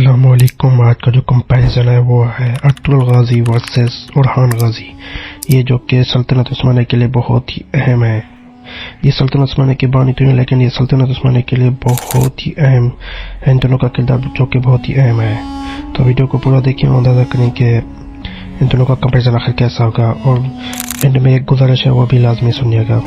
अस्सलामुअलैकुम। आज का जो कंपैरिजन है वो है अर्तुगरुल गाजी वर्सेस ओरहान गाजी। ये जो कि सल्तनत उस्मानिया के लिए बहुत ही अहम है। ये सल्तनत उस्मानिया के बानी तो नहीं, लेकिन ये सल्तनत उस्मानिया के लिए बहुत ही अहम है। इन दोनों का किरदार जो कि बहुत ही अहम है। तो वीडियो को पूरा देखिए और अंदाजा करें कि इन दोनों का कंपैरिजन आखिर कैसा होगा। और एंड में एक गुजारिश है, वो भी लाजमी सुनिएगा।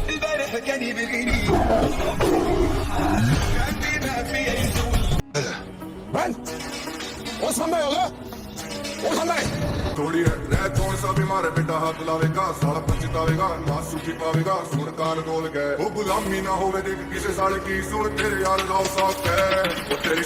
البارح كان يبغيني بنت وصلنا يلا وصلنا थोड़ी रह कौन सा बीमार बेटा हाथ लावेगा साला पछतावेगा मासूम की पावेगा सुन कान खोल के वो गुलामी ना होवे देख किसे साले की सुन तेरे यार गाँव साफ है वो तेरी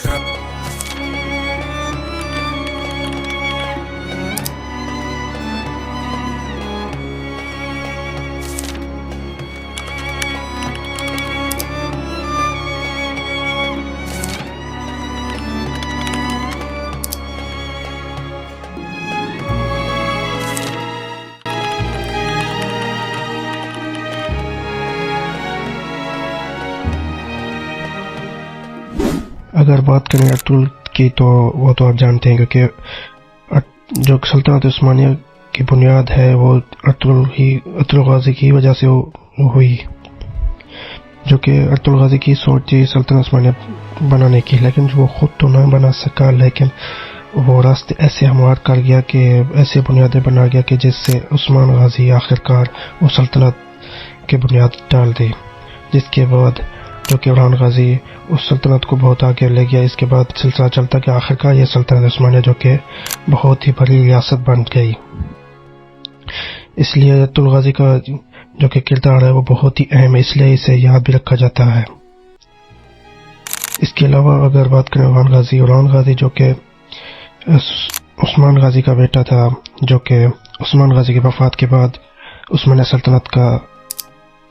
अगर बात करें अर्तुगरुल की तो वो तो आप जानते हैं, क्योंकि जो सल्तनत उस्मानिया की बुनियाद है वो अर्तुगरुल गाजी की वजह से हुई। जो कि अर्तुगरुल गाजी की सोच थी सल्तनत उस्मानिया बनाने की, लेकिन वो खुद तो नहीं बना सका, लेकिन वो रास्ते ऐसे हमवार कर गया कि ऐसे बुनियादें बना गया कि जिससे उस्मान गाजी आखिरकार वो सल्तनत की बुनियाद डाल दी। जिसके बाद जो कि ओरहान गाजी उस सल्तनत को बहुत आगे ले गया। इसके बाद सिलसिला चलता कि आखिरकार ये सल्तनत उस्मानिया जो कि बहुत ही बड़ी रियासत बन गई। इसलिए अर्तुगरुल गाजी का जो कि किरदार है वो बहुत ही अहम है, इसलिए इसे याद भी रखा जाता है। इसके अलावा अगर बात करें ओरहान गाजी जो कि उस्मान गाजी का बेटा था, जो कि उस्मान गाजी की वफात के बाद उस्मानिया सल्तनत का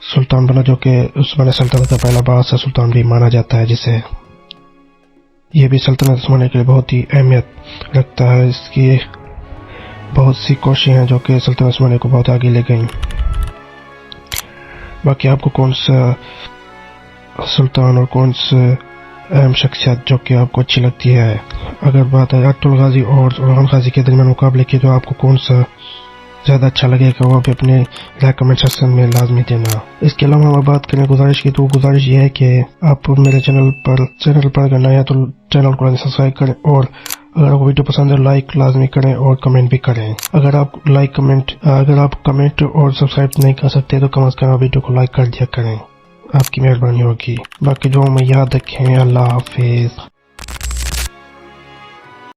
सुल्तान बना, जो कि उस्मानिया सल्तनत का पहला बादशाह सुल्तान भी माना जाता है, जिसे यह भी सल्तनत उस्मानिया के लिए बहुत ही अहमियत रखता है। इसकी बहुत सी कोशिशें हैं जो कि सल्तनत उस्मानिया को बहुत आगे ले गईं। बाकी आपको कौन सा सुल्तान और कौन सा अहम शख्सियत जो कि आपको अच्छी लगती है? अगर बात है अर्तुगरुल गाजी और ओरहान गाजी के दरमियान मुकाबले की, तो आपको कौन सा ज़्यादा अच्छा लगेगा वो भी अपने लाइक कमेंट सेक्शन में लाजमी देना। इसके अलावा हम बात करें गुजारिश की, तो गुजारिश ये है कि आप मेरे चैनल पर अगर नया तो चैनल को सब्सक्राइब करें, और अगर आपको वीडियो पसंद है लाइक लाजमी करें और कमेंट भी करें। अगर आप कमेंट और सब्सक्राइब नहीं कर सकते तो कम से कम वीडियो को लाइक कर दिया करें, आपकी मेहरबानी होगी। बाकी जो मैं याद रखें, अल्लाह हाफिज।